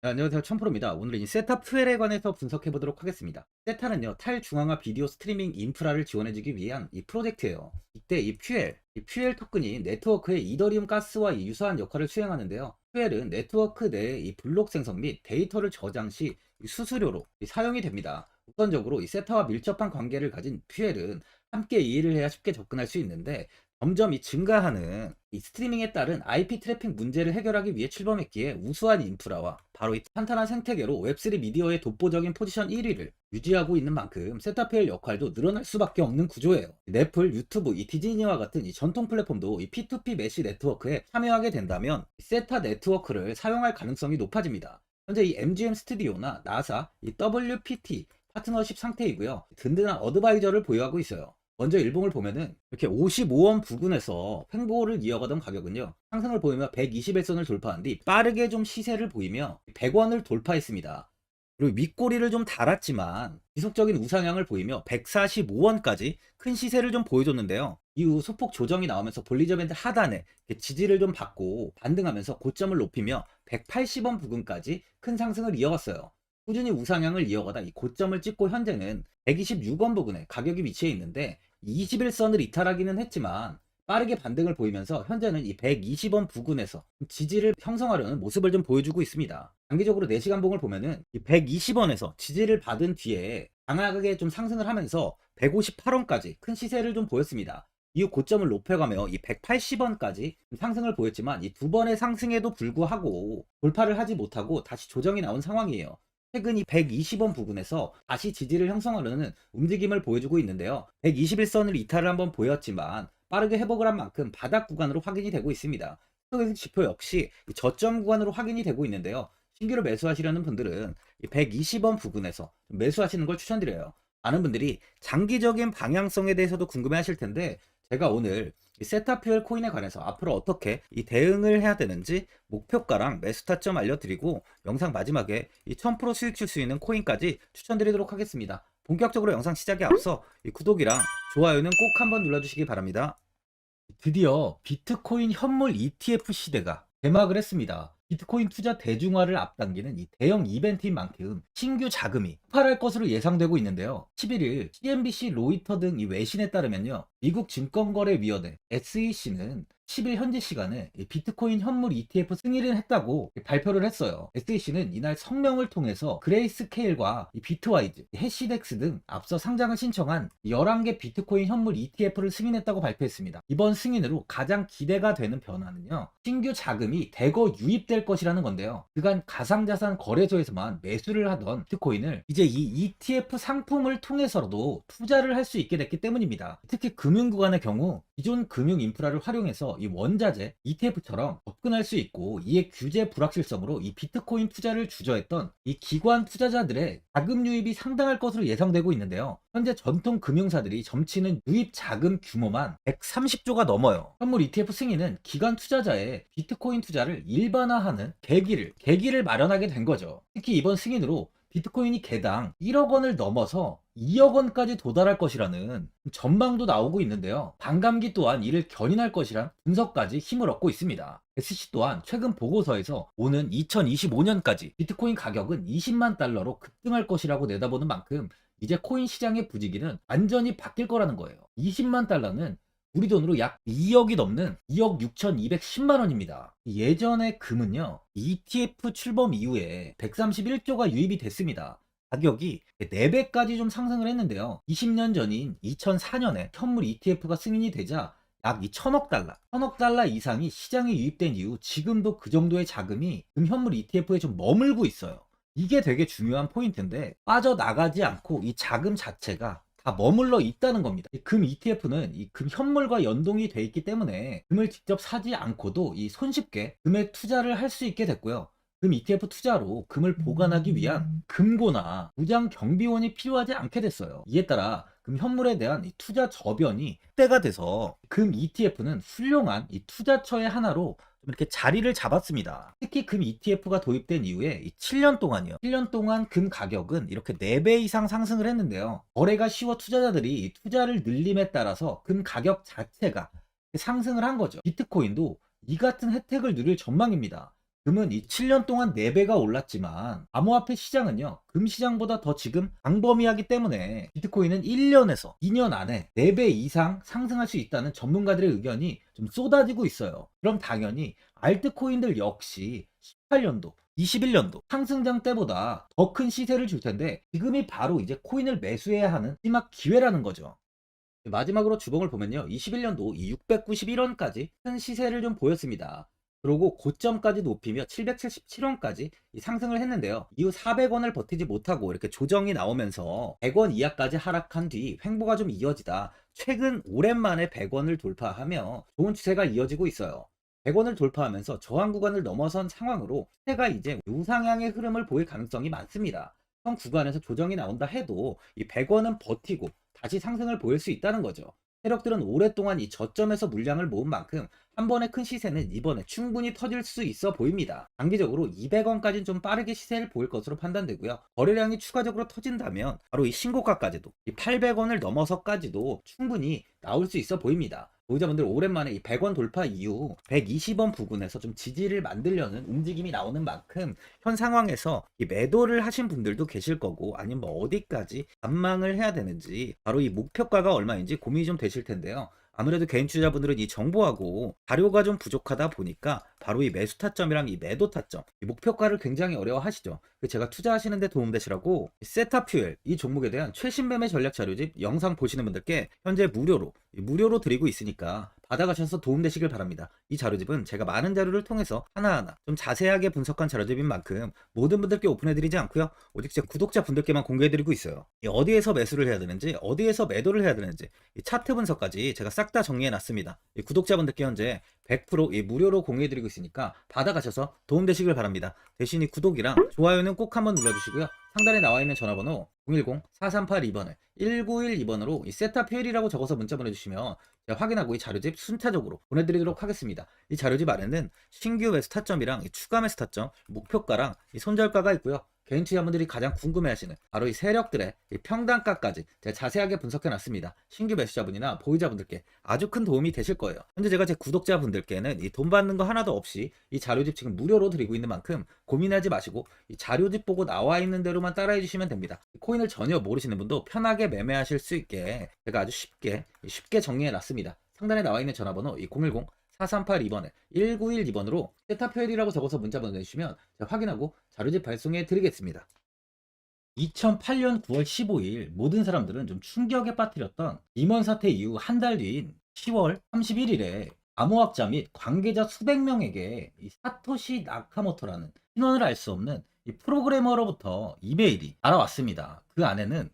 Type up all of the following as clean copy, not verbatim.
네, 안녕하세요. 천프로입니다. 오늘은 이 세타 퓨엘에 관해서 분석해 보도록 하겠습니다. 세타는요, 탈중앙화 비디오 스트리밍 인프라를 지원해주기 위한 이 프로젝트예요. 이때 이 퓨엘 토큰이 네트워크의 이더리움 가스와 이 유사한 역할을 수행하는데요. 퓨엘은 네트워크 내의 이 블록 생성 및 데이터를 저장 시 이 수수료로 사용이 됩니다. 우선적으로 이 세타와 밀접한 관계를 가진 퓨엘은 함께 이해를 해야 쉽게 접근할 수 있는데, 점점 이 증가하는 이 스트리밍에 따른 IP 트래픽 문제를 해결하기 위해 출범했기에 우수한 인프라와 바로 이 탄탄한 생태계로 웹3 미디어의 독보적인 포지션 1위를 유지하고 있는 만큼 세타페일 역할도 늘어날 수밖에 없는 구조예요. 넷플, 유튜브, 이 디즈니와 같은 이 전통 플랫폼도 이 P2P 메시 네트워크에 참여하게 된다면 이 세타 네트워크를 사용할 가능성이 높아집니다. 현재 이 MGM 스튜디오나 나사, 이 WPT 파트너십 상태이고요. 든든한 어드바이저를 보유하고 있어요. 먼저 일봉을 보면은 이렇게 55원 부근에서 횡보를 이어가던 가격은요, 상승을 보이며 121선을 돌파한 뒤 빠르게 좀 시세를 보이며 100원을 돌파했습니다. 그리고 윗꼬리를 좀 달았지만 지속적인 우상향을 보이며 145원까지 큰 시세를 좀 보여줬는데요. 이후 소폭 조정이 나오면서 볼리저 밴드 하단에 지지를 좀 받고 반등하면서 고점을 높이며 180원 부근까지 큰 상승을 이어갔어요. 꾸준히 우상향을 이어가다 이 고점을 찍고 현재는 126원 부근에 가격이 위치해 있는데, 21선을 이탈하기는 했지만 빠르게 반등을 보이면서 현재는 이 120원 부근에서 지지를 형성하려는 모습을 좀 보여주고 있습니다. 단기적으로 4시간 봉을 보면은 이 120원에서 지지를 받은 뒤에 강하게 좀 상승을 하면서 158원까지 큰 시세를 좀 보였습니다. 이후 고점을 높여가며 이 180원까지 상승을 보였지만 이 두 번의 상승에도 불구하고 돌파를 하지 못하고 다시 조정이 나온 상황이에요. 최근 이 120원 부근에서 다시 지지를 형성하려는 움직임을 보여주고 있는데요. 121선을 이탈을 한번 보였지만 빠르게 회복을 한 만큼 바닥 구간으로 확인이 되고 있습니다. 스톡 지표 역시 저점 구간으로 확인이 되고 있는데요. 신규로 매수하시려는 분들은 120원 부근에서 매수하시는 걸 추천드려요. 많은 분들이 장기적인 방향성에 대해서도 궁금해 하실 텐데, 제가 오늘 이 세타퓨엘 코인에 관해서 앞으로 어떻게 이 대응을 해야 되는지 목표가랑 매수 타점 알려드리고, 영상 마지막에 이 1000% 수익 줄 수 있는 코인까지 추천드리도록 하겠습니다. 본격적으로 영상 시작에 앞서 이 구독이랑 좋아요는 꼭 한번 눌러주시기 바랍니다. 드디어 비트코인 현물 ETF 시대가 개막을 했습니다. 비트코인 투자 대중화를 앞당기는 이 대형 이벤트인 만큼 신규 자금이 폭발할 것으로 예상되고 있는데요. 11일 CNBC, 로이터 등 이 외신에 따르면요, 미국 증권거래위원회 SEC는 10일 현지 시간에 이 비트코인 현물 ETF 승인을 했다고 발표를 했어요. SEC는 이날 성명을 통해서 그레이스케일과 이 비트와이즈, 해시덱스 등 앞서 상장을 신청한 11개 비트코인 현물 ETF를 승인했다고 발표했습니다. 이번 승인으로 가장 기대가 되는 변화는요, 신규 자금이 대거 유입될 것이라는 건데요. 그간 가상자산 거래소에서만 매수를 하던 비트코인을 이제 이 ETF 상품을 통해서도 투자를 할 수 있게 됐기 때문입니다. 특히 금융구간의 경우 기존 금융 인프라를 활용해서 이 원자재 ETF처럼 접근할 수 있고, 이에 규제 불확실성으로 이 비트코인 투자를 주저했던 이 기관 투자자들의 자금 유입이 상당할 것으로 예상되고 있는데요. 현재 전통 금융사들이 점치는 유입 자금 규모만 130조가 넘어요. 현물 ETF 승인은 기관 투자자의 비트코인 투자를 일반화하는 계기를 마련하게 된 거죠. 특히 이번 승인으로 비트코인이 개당 1억 원을 넘어서 2억 원까지 도달할 것이라는 전망도 나오고 있는데요. 반감기 또한 이를 견인할 것이란 분석까지 힘을 얻고 있습니다. SC 또한 최근 보고서에서 오는 2025년까지 비트코인 가격은 20만 달러로 급등할 것이라고 내다보는 만큼 이제 코인 시장의 부지기는 완전히 바뀔 거라는 거예요. 20만 달러는 우리 돈으로 약 2억이 넘는 2억 6,210만 원입니다. 예전에 금은요, ETF 출범 이후에 131조가 유입이 됐습니다. 가격이 4배까지 좀 상승을 했는데요. 20년 전인 2004년에 현물 ETF가 승인이 되자 약 1000억 달러 이상이 시장에 유입된 이후 지금도 그 정도의 자금이 현물 ETF에 좀 머물고 있어요. 이게 되게 중요한 포인트인데, 빠져나가지 않고 이 자금 자체가 다 머물러 있다는 겁니다. 이 금 ETF는 이 금 현물과 연동이 돼 있기 때문에 금을 직접 사지 않고도 이 손쉽게 금에 투자를 할 수 있게 됐고요. 금 ETF 투자로 금을 보관하기 위한 금고나 무장 경비원이 필요하지 않게 됐어요. 이에 따라 금 현물에 대한 이 투자 저변이 확대가 돼서 금 ETF는 훌륭한 이 투자처의 하나로 좀 이렇게 자리를 잡았습니다. 특히 금 ETF가 도입된 이후에 7년 동안이요. 7년 동안 금 가격은 이렇게 4배 이상 상승을 했는데요. 거래가 쉬워 투자자들이 투자를 늘림에 따라서 금 가격 자체가 상승을 한 거죠. 비트코인도 이 같은 혜택을 누릴 전망입니다. 금은 이 7년 동안 4배가 올랐지만 암호화폐 시장은요, 금 시장보다 더 지금 광범위하기 때문에 비트코인은 1년에서 2년 안에 4배 이상 상승할 수 있다는 전문가들의 의견이 좀 쏟아지고 있어요. 그럼 당연히 알트코인들 역시 18년도 21년도 상승장 때보다 더 큰 시세를 줄 텐데, 지금이 바로 이제 코인을 매수해야 하는 마지막 기회라는 거죠. 마지막으로 주봉을 보면요, 21년도 이 691원까지 큰 시세를 좀 보였습니다. 그리고 고점까지 높이며 777원까지 상승을 했는데요, 이후 400원을 버티지 못하고 이렇게 조정이 나오면서 100원 이하까지 하락한 뒤 횡보가 좀 이어지다 최근 오랜만에 100원을 돌파하며 좋은 추세가 이어지고 있어요. 100원을 돌파하면서 저항 구간을 넘어선 상황으로 시세가 이제 우상향의 흐름을 보일 가능성이 많습니다. 현 구간에서 조정이 나온다 해도 이 100원은 버티고 다시 상승을 보일 수 있다는 거죠. 세력들은 오랫동안 이 저점에서 물량을 모은 만큼 한 번의 큰 시세는 이번에 충분히 터질 수 있어 보입니다. 단기적으로 200원까지는 좀 빠르게 시세를 보일 것으로 판단되고요. 거래량이 추가적으로 터진다면 바로 이 신고가까지도 이 800원을 넘어서까지도 충분히 나올 수 있어 보입니다. 보유자분들 오랜만에 이 100원 돌파 이후 120원 부근에서 좀 지지를 만들려는 움직임이 나오는 만큼 현 상황에서 이 매도를 하신 분들도 계실 거고, 아니면 뭐 어디까지 관망을 해야 되는지, 바로 이 목표가가 얼마인지 고민이 좀 되실 텐데요. 아무래도 개인 투자자분들은 이 정보하고 자료가 좀 부족하다 보니까 바로 이 매수 타점이랑 이 매도 타점, 이 목표가를 굉장히 어려워하시죠. 제가 투자하시는 데 도움되시라고 세타퓨엘 이 종목에 대한 최신 매매 전략 자료집 영상 보시는 분들께 현재 무료로 드리고 있으니까 받아가셔서 도움되시길 바랍니다. 이 자료집은 제가 많은 자료를 통해서 하나하나 좀 자세하게 분석한 자료집인 만큼 모든 분들께 오픈해드리지 않고요, 오직 제 구독자분들께만 공개해드리고 있어요. 어디에서 매수를 해야 되는지, 어디에서 매도를 해야 되는지, 이 차트 분석까지 제가 싹 다 정리해놨습니다. 구독자분들께 현재 100% 무료로 공유해드리고 있으니까 받아가셔서 도움되시길 바랍니다. 대신 이 구독이랑 좋아요는 꼭 한번 눌러주시고요. 상단에 나와있는 전화번호 010-4382번을 1912번으로 이 세타퓨엘이라고 적어서 문자 보내주시면 제가 확인하고 이 자료집 순차적으로 보내드리도록 하겠습니다. 이 자료집 안에는 신규 매수 타점이랑 이 추가 매수 타점, 목표가랑 이 손절가가 있고요. 개인 투자분들이 가장 궁금해하시는 바로 이 세력들의 이 평단가까지 제가 자세하게 분석해놨습니다. 신규 매수자분이나 보유자분들께 아주 큰 도움이 되실 거예요. 현재 제가 제 구독자분들께는 이 돈 받는 거 하나도 없이 이 자료집 지금 무료로 드리고 있는 만큼 고민하지 마시고 이 자료집 보고 나와 있는 대로만 따라해 주시면 됩니다. 코인을 전혀 모르시는 분도 편하게 매매하실 수 있게 제가 아주 쉽게 정리해놨습니다. 상단에 나와 있는 전화번호 010 4382번에 1912번으로 세타퓨엘이라고 적어서 문자 보내주시면 제가 확인하고 자료집 발송해 드리겠습니다. 2008년 9월 15일 모든 사람들은 좀 충격에 빠뜨렸던 리먼 사태 이후 한 달 뒤인 10월 31일에 암호학자 및 관계자 수백 명에게 이 사토시 나카모토라는 신원을 알 수 없는 이 프로그래머로부터 이메일이 날아왔습니다. 그 안에는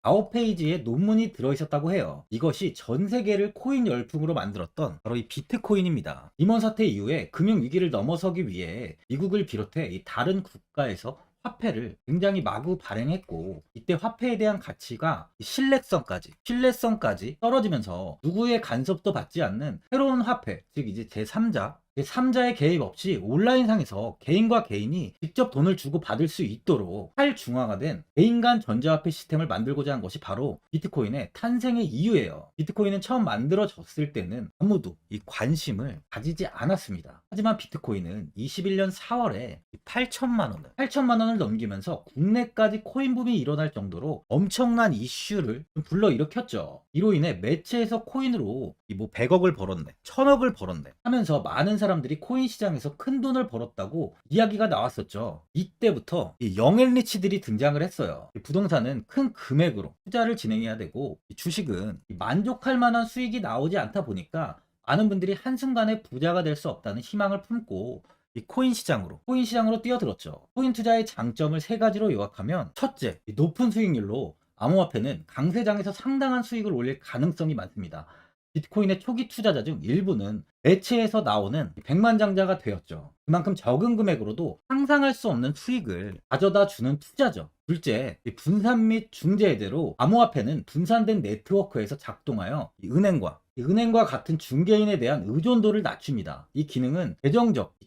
9페이지의 논문이 들어있었다고 해요. 이것이 전 세계를 코인 열풍으로 만들었던 바로 이 비트코인입니다. 리먼 사태 이후에 금융위기를 넘어서기 위해 미국을 비롯해 이 다른 국가에서 화폐를 굉장히 마구 발행했고, 이때 화폐에 대한 가치가 신뢰성까지 떨어지면서 누구의 간섭도 받지 않는 새로운 화폐, 즉 이제 제3자의 개입 없이 온라인상에서 개인과 개인이 직접 돈을 주고 받을 수 있도록 탈중앙화된 개인 간 전자화폐 시스템을 만들고자 한 것이 바로 비트코인의 탄생의 이유예요. 비트코인은 처음 만들어졌을 때는 아무도 이 관심을 가지지 않았습니다. 하지만 비트코인은 21년 4월에 8천만 원을 넘기면서 국내까지 코인 붐이 일어날 정도로 엄청난 이슈를 불러일으켰죠. 이로 인해 매체에서 코인으로 100억을 벌었네, 1000억을 벌었네 하면서 많은 사람들이 코인 시장에서 큰 돈을 벌었다고 이야기가 나왔었죠. 이때부터 이 영앤리치들이 등장을 했어요. 부동산은 큰 금액으로 투자를 진행해야 되고, 주식은 만족할 만한 수익이 나오지 않다 보니까 많은 분들이 한순간에 부자가 될 수 없다는 희망을 품고 이 코인 시장으로 뛰어들었죠. 코인 투자의 장점을 세 가지로 요약하면, 첫째, 높은 수익률로 암호화폐는 강세장에서 상당한 수익을 올릴 가능성이 많습니다. 비트코인의 초기 투자자 중 일부는 매체에서 나오는 백만장자가 되었죠. 그만큼 적은 금액으로도 상상할 수 없는 수익을 가져다 주는 투자죠. 둘째, 분산 및 중재제로 암호화폐는 분산된 네트워크에서 작동하여 은행과 같은 중개인에 대한 의존도를 낮춥니다. 이 기능은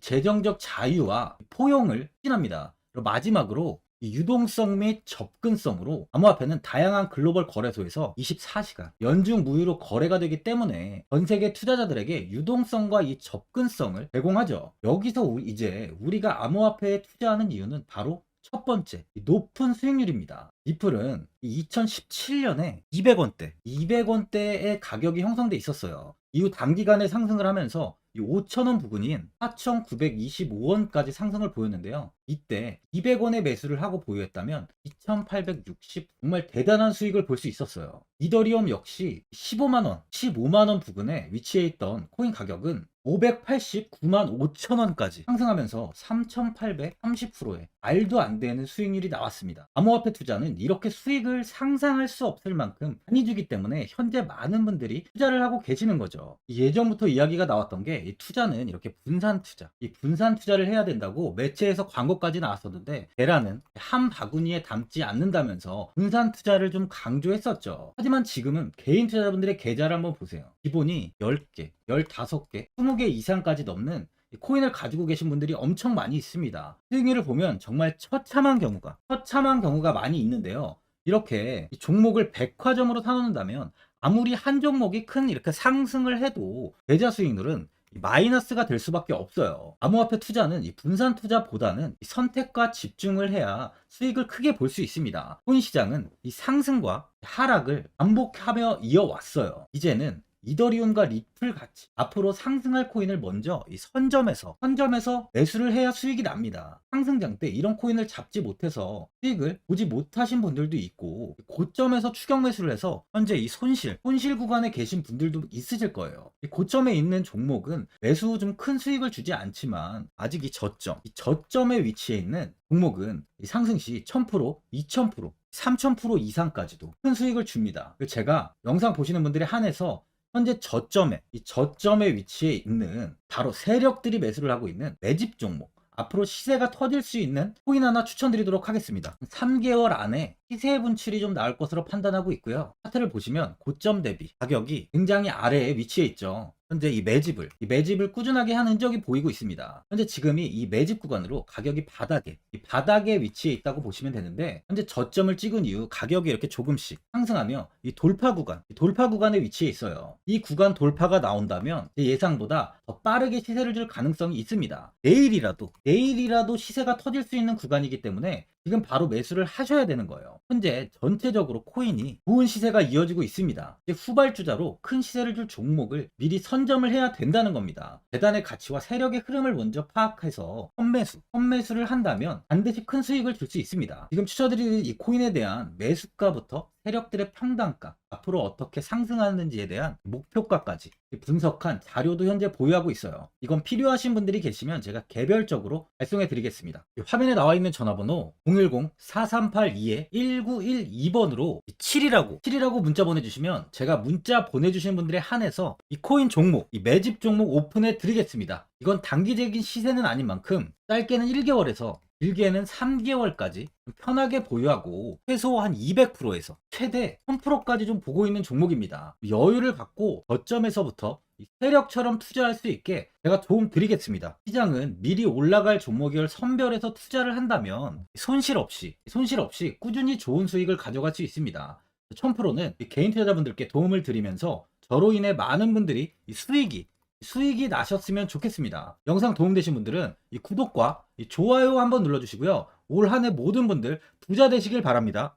재정적 자유와 포용을 추진합니다. 그리고 마지막으로 이 유동성 및 접근성으로 암호화폐는 다양한 글로벌 거래소에서 24시간 연중 무휴로 거래가 되기 때문에 전 세계 투자자들에게 유동성과 이 접근성을 제공하죠. 여기서 이제 우리가 암호화폐에 투자하는 이유는 바로 첫 번째, 이 높은 수익률입니다. 리플은 2017년에 200원대의 가격이 형성돼 있었어요. 이후 단기간에 상승을 하면서 이 5,000원 부근인 4,925원까지 상승을 보였는데요. 이때 200원의 매수를 하고 보유했다면 2,860 정말 대단한 수익을 볼 수 있었어요. 이더리움 역시 15만원 부근에 위치해 있던 코인 가격은 589만 5천원까지 상승하면서 3,830%의 말도 안 되는 수익률이 나왔습니다. 암호화폐 투자는 이렇게 수익을 상상할 수 없을 만큼 많이 주기 때문에 현재 많은 분들이 투자를 하고 계시는 거죠. 예전부터 이야기가 나왔던 게 이 투자는 이렇게 분산 투자, 이 분산 투자를 해야 된다고 매체에서 광고까지 나왔었는데 테라는 한 바구니에 담지 않는다면서 분산 투자를 좀 강조했었죠. 하지만 지금은 개인 투자자분들의 계좌를 한번 보세요. 기본이 10개, 15개, 20개 이상까지 넘는 코인을 가지고 계신 분들이 엄청 많이 있습니다. 수익률을 보면 정말 처참한 경우가 많이 있는데요. 이렇게 종목을 백화점으로 사놓는다면 아무리 한 종목이 큰 이렇게 상승을 해도 계좌 수익률은 마이너스가 될 수밖에 없어요. 암호화폐 투자는 이 분산 투자보다는 이 선택과 집중을 해야 수익을 크게 볼 수 있습니다. 코인 시장은 이 상승과 하락을 반복하며 이어왔어요. 이제는 이더리움과 리플 같이 앞으로 상승할 코인을 먼저 이 선점에서 매수를 해야 수익이 납니다. 상승장 때 이런 코인을 잡지 못해서 수익을 보지 못하신 분들도 있고, 고점에서 추격 매수를 해서 현재 이 손실 구간에 계신 분들도 있으실 거예요. 이 고점에 있는 종목은 매수 후 좀 큰 수익을 주지 않지만 아직 이 저점에 위치해 있는 종목은 이 상승 시 1000%, 2000%, 3000% 이상까지도 큰 수익을 줍니다. 제가 영상 보시는 분들에 한해서 현재 저점에 위치해 있는 바로 세력들이 매수를 하고 있는 매집 종목, 앞으로 시세가 터질 수 있는 코인 하나 추천드리도록 하겠습니다. 3개월 안에 시세 분출이 좀 나올 것으로 판단하고 있고요. 차트를 보시면 고점 대비 가격이 굉장히 아래에 위치해 있죠. 현재 이 매집을 꾸준하게 한 흔적이 보이고 있습니다. 현재 지금이 이 매집 구간으로 가격이 바닥에 위치해 있다고 보시면 되는데, 현재 저점을 찍은 이후 가격이 이렇게 조금씩 상승하며 이 돌파 구간에 위치해 있어요. 이 구간 돌파가 나온다면 제 예상보다 더 빠르게 시세를 줄 가능성이 있습니다. 내일이라도 시세가 터질 수 있는 구간이기 때문에 지금 바로 매수를 하셔야 되는 거예요. 현재 전체적으로 코인이 좋은 시세가 이어지고 있습니다. 이제 후발주자로 큰 시세를 줄 종목을 미리 선점을 해야 된다는 겁니다. 재단의 가치와 세력의 흐름을 먼저 파악해서 선매수를 한다면 반드시 큰 수익을 줄 수 있습니다. 지금 추천드리는 이 코인에 대한 매수가부터 세력들의 평단가, 앞으로 어떻게 상승하는지에 대한 목표가까지 분석한 자료도 현재 보유하고 있어요. 이건 필요하신 분들이 계시면 제가 개별적으로 발송해 드리겠습니다. 화면에 나와 있는 전화번호 010-4382-1912번으로 7이라고 문자 보내주시면 제가 문자 보내주신 분들에 한해서 이 코인 종목, 이 매집 종목 오픈해 드리겠습니다. 이건 단기적인 시세는 아닌 만큼 짧게는 1개월에서 길게는 3개월까지 편하게 보유하고 최소 한 200%에서 최대 1000%까지 좀 보고 있는 종목입니다. 여유를 갖고 저점에서부터 세력처럼 투자할 수 있게 제가 도움 드리겠습니다. 시장은 미리 올라갈 종목을 선별해서 투자를 한다면 손실 없이 꾸준히 좋은 수익을 가져갈 수 있습니다. 1000%는 개인 투자자분들께 도움을 드리면서 저로 인해 많은 분들이 수익이 나셨으면 좋겠습니다. 영상 도움되신 분들은 이 구독과 이 좋아요 한번 눌러주시고요. 올 한 해 모든 분들 부자 되시길 바랍니다.